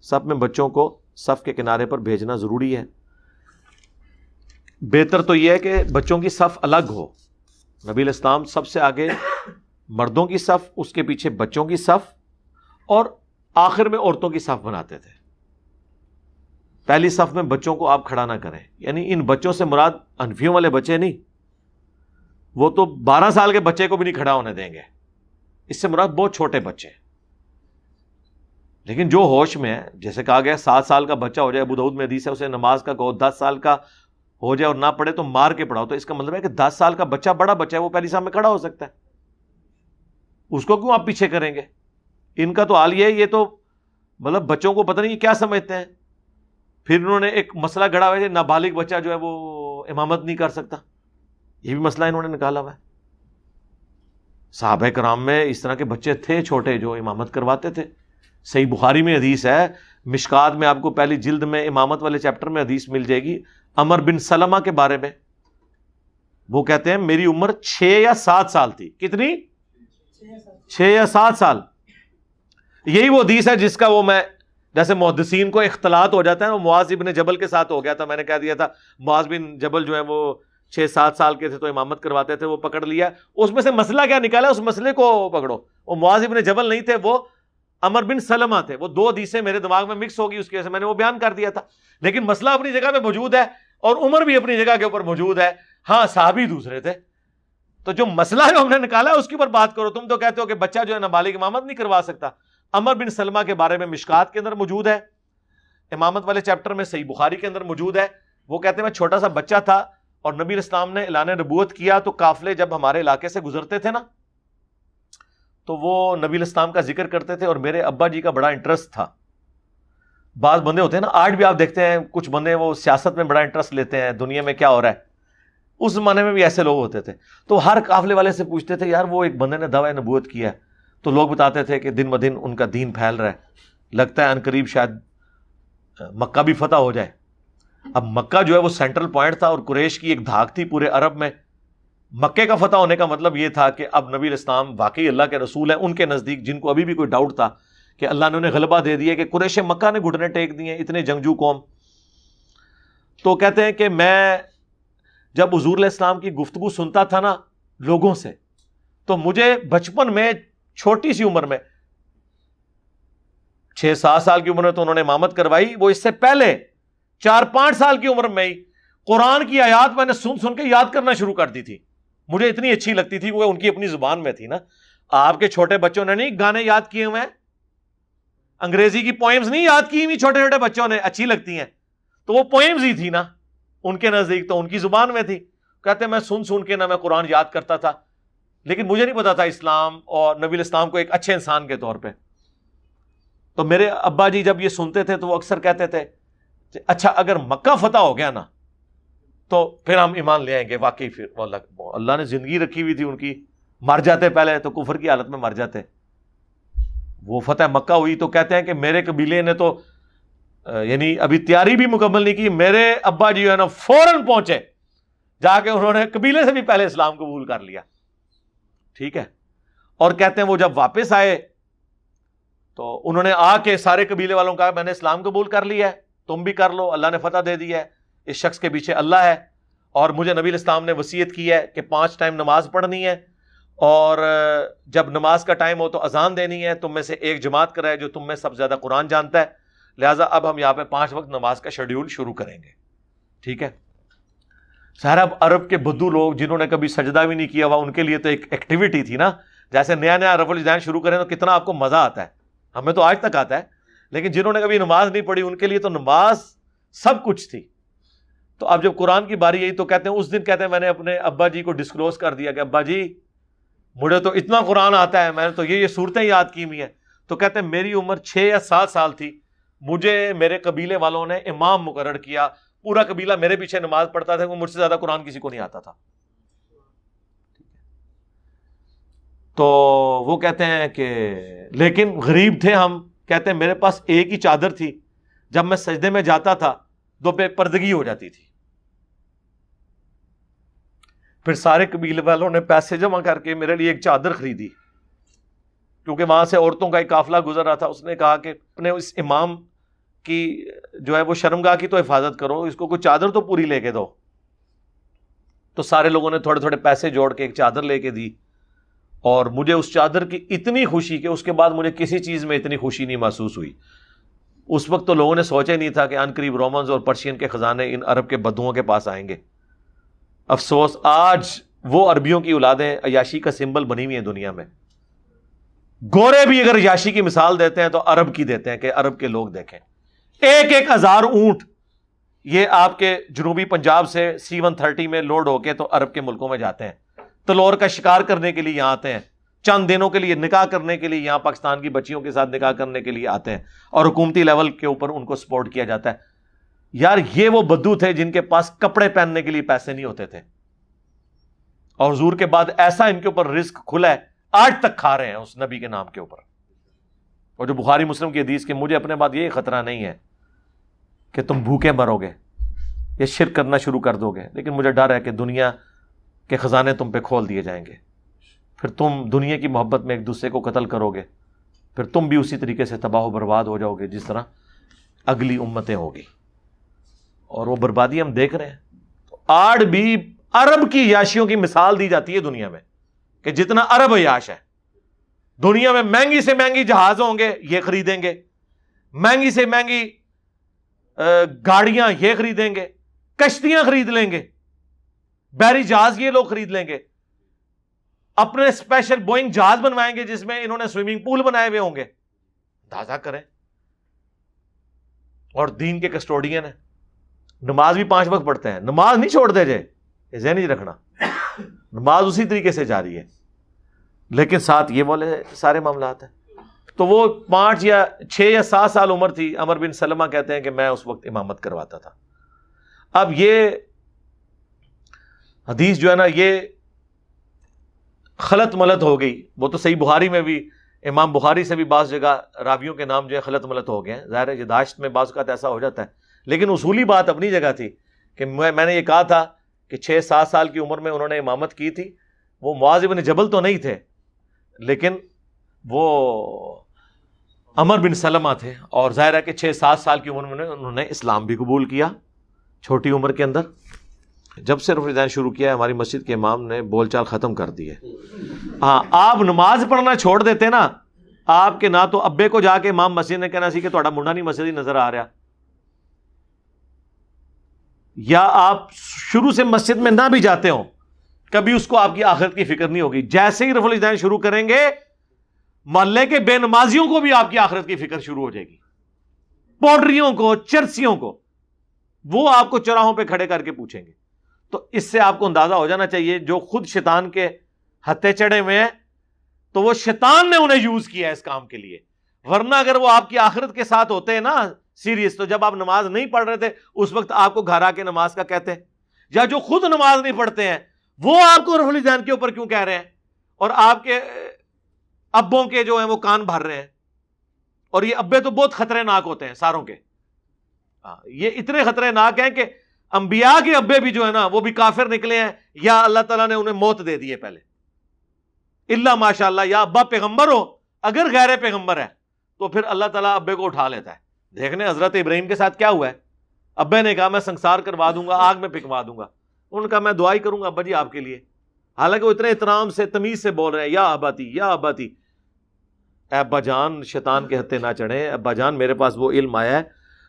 صف میں بچوں کو صف کے کنارے پر بھیجنا ضروری ہے. بہتر تو یہ ہے کہ بچوں کی صف الگ ہو. نبی علیہ السلام سب سے آگے مردوں کی صف، اس کے پیچھے بچوں کی صف، اور آخر میں عورتوں کی صف بناتے تھے. پہلی صف میں بچوں کو آپ کھڑا نہ کریں. یعنی ان بچوں سے مراد حنفیوں والے بچے نہیں، وہ تو 12 سال کے بچے کو بھی نہیں کھڑا ہونے دیں گے. اس سے مراد بہت چھوٹے بچے. لیکن جو ہوش میں ہے، جیسے کہا گیا 7 سال کا بچہ ہو جائے، ابو داؤد میں حدیث ہے، اسے نماز کا کہو، 10 سال کا ہو جائے اور نہ پڑھے تو مار کے پڑھاؤ. تو اس کا مطلب ہے کہ 10 سال کا بچہ بڑا بچہ ہے، وہ پہلی صف میں کھڑا ہو سکتا ہے. اس کو کیوں آپ پیچھے کریں گے؟ ان کا تو حال یہ ہے، یہ تو مطلب بچوں کو پتہ نہیں کیا سمجھتے ہیں. پھر انہوں نے ایک مسئلہ گھڑا ہوا ہے، نابالغ بچہ جو ہے وہ امامت نہیں کر سکتا. یہ بھی مسئلہ انہوں نے نکالا ہوا ہے. صحابہ کرام میں اس طرح کے بچے تھے چھوٹے جو امامت کرواتے تھے. صحیح بخاری میں حدیث ہے، مشکات میں آپ کو پہلی جلد میں امامت والے چیپٹر میں حدیث مل جائے گی عمر بن سلمہ کے بارے میں. وہ کہتے ہیں میری عمر 6 یا 7 سال تھی. کتنی؟ 6 یا 7 سال. یہی وہ حدیث ہے جس کا وہ میں جیسے محدثین کو اختلاط ہو جاتا ہے، وہ معاذ ابن جبل کے ساتھ ہو گیا تھا. میں نے کہہ دیا تھا معاذ بن جبل جو ہے وہ 6-7 سال کے تھے تو امامت کرواتے تھے، وہ پکڑ لیا. اس میں سے مسئلہ کیا نکالا، اس مسئلے کو پکڑو. وہ معاذ ابن جبل نہیں تھے، وہ عمر بن سلمہ تھے. وہ 2 حدیثیں میرے دماغ میں مکس ہو گئی، اس کی وجہ سے میں نے وہ بیان کر دیا تھا. لیکن مسئلہ اپنی جگہ پہ موجود ہے اور عمر بھی اپنی جگہ کے اوپر موجود ہے. ہاں صحابی دوسرے تھے. تو جو مسئلہ جو ہم نے نکالا ہے اس کے اوپر بات کرو. تم تو کہتے ہو کہ بچہ جو ہے نابالغ امامت نہیں کروا سکتا. عمر بن سلمہ کے بارے میں مشکات کے اندر موجود ہے، امامت والے چیپٹر میں صحیح بخاری کے اندر موجود ہے. وہ کہتے ہیں میں چھوٹا سا بچہ تھا اور نبی علیہ السلام نے اعلان نبوت کیا تو قافلے جب ہمارے علاقے سے گزرتے تھے نا تو وہ نبی علیہ السلام کا ذکر کرتے تھے اور میرے ابا جی کا بڑا انٹرسٹ تھا. بعض بندے ہوتے ہیں نا، آج بھی آپ دیکھتے ہیں کچھ بندے وہ سیاست میں بڑا انٹرسٹ لیتے ہیں، دنیا میں کیا ہو رہا ہے. اس زمانے میں بھی ایسے لوگ ہوتے تھے. تو ہر قافلے والے سے پوچھتے تھے یار وہ ایک بندے نے دعوی نبوت کیا ہے. تو لوگ بتاتے تھے کہ دن بدن ان کا دین پھیل رہا ہے، لگتا ہے عنقریب شاید مکہ بھی فتح ہو جائے. اب مکہ جو ہے وہ سینٹرل پوائنٹ تھا اور قریش کی ایک دھاک تھی پورے عرب میں. مکے کا فتح ہونے کا مطلب یہ تھا کہ اب نبی علیہ السلام واقعی اللہ کے رسول ہیں. ان کے نزدیک جن کو ابھی بھی کوئی ڈاؤٹ تھا کہ اللہ نے انہیں غلبہ دے دیا کہ قریش مکہ نے گھٹنے ٹیک دیے، اتنے جنگجو قوم. تو کہتے ہیں کہ میں جب حضور علیہ السلام کی گفتگو سنتا تھا نا لوگوں سے، تو مجھے بچپن میں چھوٹی سی عمر میں 6-7 سال کی عمر میں تو انہوں نے امامت کروائی. وہ اس سے پہلے 4-5 سال کی عمر میں ہی قرآن کی آیات میں نے سن کے یاد کرنا شروع کر دی تھی. مجھے اتنی اچھی لگتی تھی، وہ ان کی اپنی زبان میں تھی نا. آپ کے چھوٹے بچوں نے نہیں گانے یاد کیے ہوئے ہیں، انگریزی کی پوئمز نہیں یاد کی ہوئی چھوٹے چھوٹے بچوں نے، اچھی لگتی ہیں. تو وہ پوئمز ہی تھی نا ان کے نزدیک، تو ان کی زبان میں تھی. کہتے ہیں میں سن کے نا میں قرآن یاد کرتا تھا، لیکن مجھے نہیں پتا تھا اسلام اور نبی علیہ السلام کو ایک اچھے انسان کے طور پہ. تو میرے ابا جی جب یہ سنتے تھے تو وہ اکثر کہتے تھے اچھا اگر مکہ فتح ہو گیا نا تو پھر ہم ایمان لے آئیں گے. واقعی پھر اللہ نے زندگی رکھی ہوئی تھی ان کی، مر جاتے پہلے تو کفر کی حالت میں مر جاتے. وہ فتح مکہ ہوئی تو کہتے ہیں کہ میرے قبیلے نے تو یعنی ابھی تیاری بھی مکمل نہیں کی، میرے ابا جی ہے نا فوراً پہنچے، جا کے انہوں نے قبیلے سے بھی پہلے اسلام قبول کر لیا. ٹھیک ہے. اور کہتے ہیں وہ جب واپس آئے تو انہوں نے آ کے سارے قبیلے والوں کا میں نے اسلام قبول کر لیا ہے، تم بھی کر لو، اللہ نے فتح دے دی ہے، اس شخص کے پیچھے اللہ ہے. اور مجھے نبی علیہ السلام نے وصیت کی ہے کہ 5 ٹائم نماز پڑھنی ہے اور جب نماز کا ٹائم ہو تو اذان دینی ہے. تم میں سے ایک جماعت کرائے جو تم میں سب سے زیادہ قرآن جانتا ہے. لہٰذا اب ہم یہاں پہ 5 وقت نماز کا شیڈیول شروع کریں گے. ٹھیک ہے. سارا اب عرب کے بدو لوگ جنہوں نے کبھی سجدہ بھی نہیں کیا ہوا، ان کے لیے تو ایک ایکٹیویٹی تھی نا. جیسے نیا رفع الجدین شروع کریں تو کتنا آپ کو مزہ آتا ہے، ہمیں تو آج تک آتا ہے. لیکن جنہوں نے کبھی نماز نہیں پڑھی ان کے لیے تو نماز سب کچھ تھی. تو اب جب قرآن کی باری آئی تو کہتے ہیں اس دن کہتے ہیں میں نے اپنے ابا جی کو ڈسکلوز کر دیا کہ ابا جی مجھے تو اتنا قرآن آتا ہے، میں نے تو یہ صورتیں یاد کی ہوئی ہیں. تو کہتے ہیں میری عمر 6 یا 7 سال تھی، مجھے میرے قبیلے والوں نے امام مقرر کیا، پورا قبیلہ میرے پیچھے نماز پڑھتا تھا، مجھ سے زیادہ قرآن کسی کو نہیں آتا تھا. تو وہ کہتے ہیں کہ لیکن غریب تھے ہم. کہتے ہیں میرے پاس ایک ہی چادر تھی، جب میں سجدے میں جاتا تھا تو بے پردگی ہو جاتی تھی. پھر سارے قبیلے والوں نے پیسے جمع کر کے میرے لیے ایک چادر خریدی، کیونکہ وہاں سے عورتوں کا ایک قافلہ گزر رہا تھا. اس نے کہا کہ اپنے اس امام کی جو ہے وہ شرمگاہ کی تو حفاظت کرو, اس کو کوئی چادر تو پوری لے کے دو. تو سارے لوگوں نے تھوڑے تھوڑے پیسے جوڑ کے ایک چادر لے کے دی, اور مجھے اس چادر کی اتنی خوشی کہ اس کے بعد مجھے کسی چیز میں اتنی خوشی نہیں محسوس ہوئی. اس وقت تو لوگوں نے سوچا ہی نہیں تھا کہ ان قریب رومنز اور پرشین کے خزانے ان عرب کے بدوؤں کے پاس آئیں گے. افسوس آج وہ عربیوں کی اولادیں عیاشی کا سمبل بنی ہوئی ہیں دنیا میں. گورے بھی اگر عیاشی کی مثال دیتے ہیں تو عرب کی دیتے ہیں کہ عرب کے لوگ دیکھیں, 1,000 اونٹ یہ آپ کے جنوبی پنجاب سے C-130 میں لوڈ ہو کے تو عرب کے ملکوں میں جاتے ہیں, تلور کا شکار کرنے کے لیے یہاں آتے ہیں, چند دنوں کے لیے نکاح کرنے کے لیے یہاں پاکستان کی بچیوں کے ساتھ نکاح کرنے کے لیے آتے ہیں, اور حکومتی لیول کے اوپر ان کو سپورٹ کیا جاتا ہے. یار یہ وہ بدو تھے جن کے پاس کپڑے پہننے کے لیے پیسے نہیں ہوتے تھے, اور حضور کے بعد ایسا ان کے اوپر رزق کھلا ہے, آج تک کھا رہے ہیں اس نبی کے نام کے اوپر. اور جو بخاری مسلم کی حدیث کہ مجھے اپنے بعد یہ خطرہ نہیں ہے کہ تم بھوکے مرو گے یا شرک کرنا شروع کر دو گے, لیکن مجھے ڈر ہے کہ دنیا کے خزانے تم پہ کھول دیے جائیں گے, پھر تم دنیا کی محبت میں ایک دوسرے کو قتل کرو گے, پھر تم بھی اسی طریقے سے تباہ و برباد ہو جاؤ گے جس طرح اگلی امتیں ہوگی. اور وہ بربادی ہم دیکھ رہے ہیں. تو آج بھی عرب کی عیاشیوں کی مثال دی جاتی ہے دنیا میں کہ جتنا عرب عیاش ہے دنیا میں, مہنگی سے مہنگی جہاز ہوں گے یہ خریدیں گے, مہنگی سے مہنگی گاڑیاں یہ خریدیں گے, کشتیاں خرید لیں گے, بحری جہاز یہ لوگ خرید لیں گے, اپنے اسپیشل بوئنگ جہاز بنوائیں گے جس میں انہوں نے سوئمنگ پول بنائے ہوئے ہوں گے. اندازہ کریں. اور دین کے کسٹوڈین ہیں, نماز بھی 5 وقت پڑھتے ہیں, نماز نہیں چھوڑ دے جائے, ذہن نہیں رکھنا, نماز اسی طریقے سے جاری ہے, لیکن ساتھ یہ والے سارے معاملات ہیں. تو وہ 5 یا 6 یا 7 سال عمر تھی. عمر بن سلمہ کہتے ہیں کہ میں اس وقت امامت کرواتا تھا. اب یہ حدیث جو ہے نا یہ خلط ملط ہو گئی. وہ تو صحیح بخاری میں بھی, امام بخاری سے بھی بعض جگہ راویوں کے نام جو ہے خلط ملط ہو گئے ہیں. ظاہر ہے یاداشت میں بعض اوقات ایسا ہو جاتا ہے, لیکن اصولی بات اپنی جگہ تھی کہ میں نے یہ کہا تھا کہ 6-7 سال کی عمر میں انہوں نے امامت کی تھی. وہ معاذ بن جبل تو نہیں تھے, لیکن وہ عمر بن سلمہ تھے, اور ظاہر ہے کہ 6-7 سال کی عمر میں انہوں نے اسلام بھی قبول کیا چھوٹی عمر کے اندر. جب سے رفع الیدین شروع کیا ہے ہماری مسجد کے امام نے بول چال ختم کر دی ہے. ہاں آپ نماز پڑھنا چھوڑ دیتے نا, آپ کے نہ تو ابے کو جا کے امام مسجد نے کہنا سی کہ تہاڈا منڈا نہیں مسجد ہی نظر آ رہا, یا آپ شروع سے مسجد میں نہ بھی جاتے ہوں کبھی اس کو آپ کی آخرت کی فکر نہیں ہوگی. جیسے ہی رفع الیدین شروع کریں گے محلے کے بے نمازیوں کو بھی آپ کی آخرت کی فکر شروع ہو جائے گی, پوڈریوں کو, چرسیوں کو, وہ آپ کو چوراہوں پہ کھڑے کر کے پوچھیں گے. تو اس سے آپ کو اندازہ ہو جانا چاہیے جو خود شیطان کے ہتھے چڑھے ہوئے ہیں تو وہ شیطان نے انہیں یوز کیا ہے اس کام کے لیے, ورنہ اگر وہ آپ کی آخرت کے ساتھ ہوتے ہیں نا سیریس, تو جب آپ نماز نہیں پڑھ رہے تھے اس وقت آپ کو گھر آ کے نماز کا کہتے, یا جو خود نماز نہیں پڑھتے ہیں وہ آپ کو رفع الیدین کے اوپر کیوں کہہ رہے ہیں, اور آپ کے ابوں کے جو ہیں وہ کان بھر رہے ہیں. اور یہ ابے تو بہت خطرے ناک ہوتے ہیں ساروں کے, یہ اتنے خطرے ناک ہیں کہ انبیاء کے ابے بھی جو ہے نا وہ بھی کافر نکلے ہیں, یا اللہ تعالیٰ نے انہیں موت دے دی ہے پہلے, اللہ ماشاء اللہ, یا ابا پیغمبر ہو, اگر غیر پیغمبر ہے تو پھر اللہ تعالیٰ ابے کو اٹھا لیتا ہے. دیکھنے حضرت ابراہیم کے ساتھ کیا ہوا ہے, ابے نے کہا میں سنسار کروا دوں گا, آگ میں پھینکوا دوں گا, انہوں نے کہا میں دعائی کروں گا ابا جی آپ کے لیے, حالانکہ وہ اتنے احترام سے تمیز سے بول رہے ہیں یا اباتی یا اباتی. اے ابا جان شیطان کے ہتھے نہ چڑھیں, ابا جان میرے پاس وہ علم آیا ہے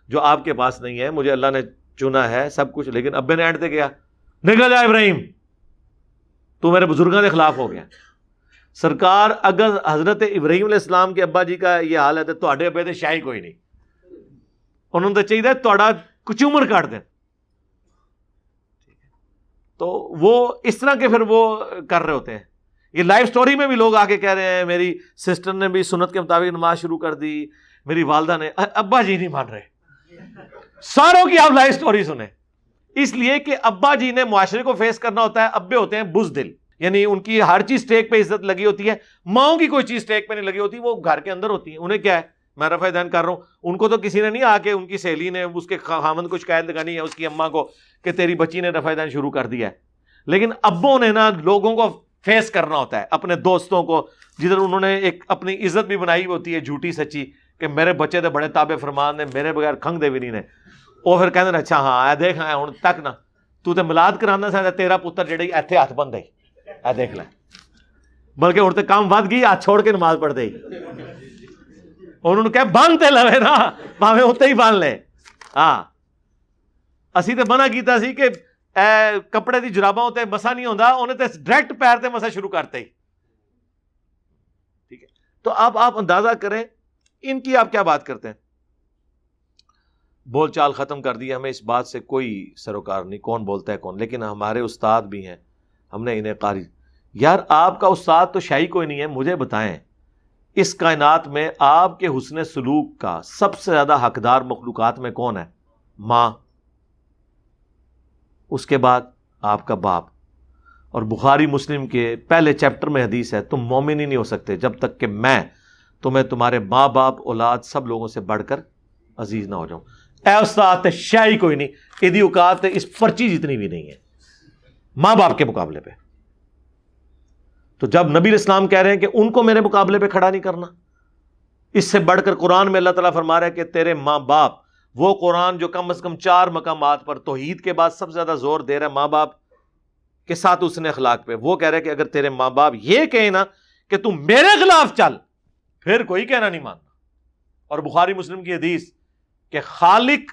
جو آپ کے پاس نہیں ہے, مجھے اللہ نے چنا ہے سب کچھ. لیکن ابے نے اینڈ تے کیا, نکل جا ابراہیم تو میرے بزرگوں کے خلاف ہو گیا. سرکار اگر حضرت ابراہیم علیہ السلام کے ابا جی کا یہ حال ہے تو تہاڈے ابے تے شاہی کوئی نہیں, انہوں نے تو چاہیے تہاڈا کچومر کاٹ دیں. تو وہ اس طرح کے پھر وہ کر رہے ہوتے ہیں. یہ لائف سٹوری میں بھی لوگ آ کے کہہ رہے ہیں میری سسٹر نے بھی سنت کے مطابق نماز شروع کر دی, میری والدہ نے, ابا جی نہیں مان رہے. ساروں کی آپ لائف سٹوری سنیں, اس لیے کہ ابا جی نے معاشرے کو فیس کرنا ہوتا ہے. ابے ہوتے ہیں بزدل, یعنی ان کی ہر چیز ٹیک پہ عزت لگی ہوتی ہے, ماؤں کی کوئی چیز ٹیک پہ نہیں لگی ہوتی, وہ گھر کے اندر ہوتی ہیں. انہیں کیا ہے میں رفع الیدین کر رہا ہوں, ان کو تو کسی نے نہیں آ کے, ان کی سہیلی نے اس کے خاوند کو شکایت لگانی ہے اس کی اماں کو کہ تیری بچی نے رفع الیدین شروع کر دیا ہے. لیکن ابوں نے نا لوگوں کو فیس کرنا ہوتا ہے, اپنے دوستوں کو, جدھر انہوں نے ایک اپنی عزت بھی بنائی ہوتی ہے جھوٹی سچی کہ میرے بچے دے بڑے تابع فرمان نے, میرے بغیر کھنگ دے بھی نہیں نے. وہ پھر کہندے اچھا ہاں اے دیکھ ہوں تک نا تو تے ملاد کرانا سا تیرا پتر جڑی ایتھے ہاتھ بن دے اے دیکھ لے, بلکہ ہن تے کام ود گئی, ہاتھ چھوڑ کے نماز پڑھ دے. انہوں نے کہا بن تے لوے نا بھاویں اتنے ہی بن لے. ہاں اسی تے منع کیتا سی کہ اے کپڑے دی جراباں تے مسا نہیں ہوندا, انہیں تے ڈائریکٹ پیر تے مسا شروع کرتے ہی. ٹھیک ہے, تو اب آپ اندازہ کریں ان کی آپ کیا بات کرتے ہیں. بول چال ختم کر دی, ہمیں اس بات سے کوئی سروکار نہیں کون بولتا ہے کون, لیکن ہمارے استاد بھی ہیں, ہم نے انہیں قاری. یار آپ کا استاد تو شاہی کوئی نہیں ہے, مجھے بتائیں اس کائنات میں آپ کے حسن سلوک کا سب سے زیادہ حقدار مخلوقات میں کون ہے؟ ماں, اس کے بعد آپ کا باپ. اور بخاری مسلم کے پہلے چیپٹر میں حدیث ہے, تم مومن ہی نہیں ہو سکتے جب تک کہ میں تمہیں تمہارے ماں باپ اولاد سب لوگوں سے بڑھ کر عزیز نہ ہو جاؤں. اے استاد تے شاہی کوئی نہیں, ایدی اوقات اس پرچی جتنی بھی نہیں ہے ماں باپ کے مقابلے پہ. تو جب نبی علیہ السلام کہہ رہے ہیں کہ ان کو میرے مقابلے پہ کھڑا نہیں کرنا, اس سے بڑھ کر قرآن میں اللہ تعالیٰ فرما رہا ہے کہ تیرے ماں باپ, وہ قرآن جو کم از کم 4 مقامات پر توحید کے بعد سب سے زیادہ زور دے رہا ہے ماں باپ کے ساتھ اس نے اخلاق پہ, وہ کہہ رہا ہے کہ اگر تیرے ماں باپ یہ کہیں نا کہ تم میرے خلاف چل, پھر کوئی کہنا نہیں ماننا. اور بخاری مسلم کی حدیث کہ خالق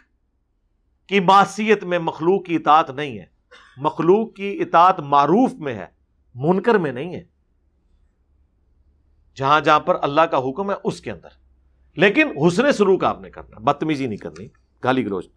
کی معصیت میں مخلوق کی اطاعت نہیں ہے, مخلوق کی اطاعت معروف میں ہے, منکر میں نہیں ہے. جہاں جہاں پر اللہ کا حکم ہے اس کے اندر, لیکن حسن سلوک آپ نے کرنا, بدتمیزی نہیں کرنی, گالی گلوچ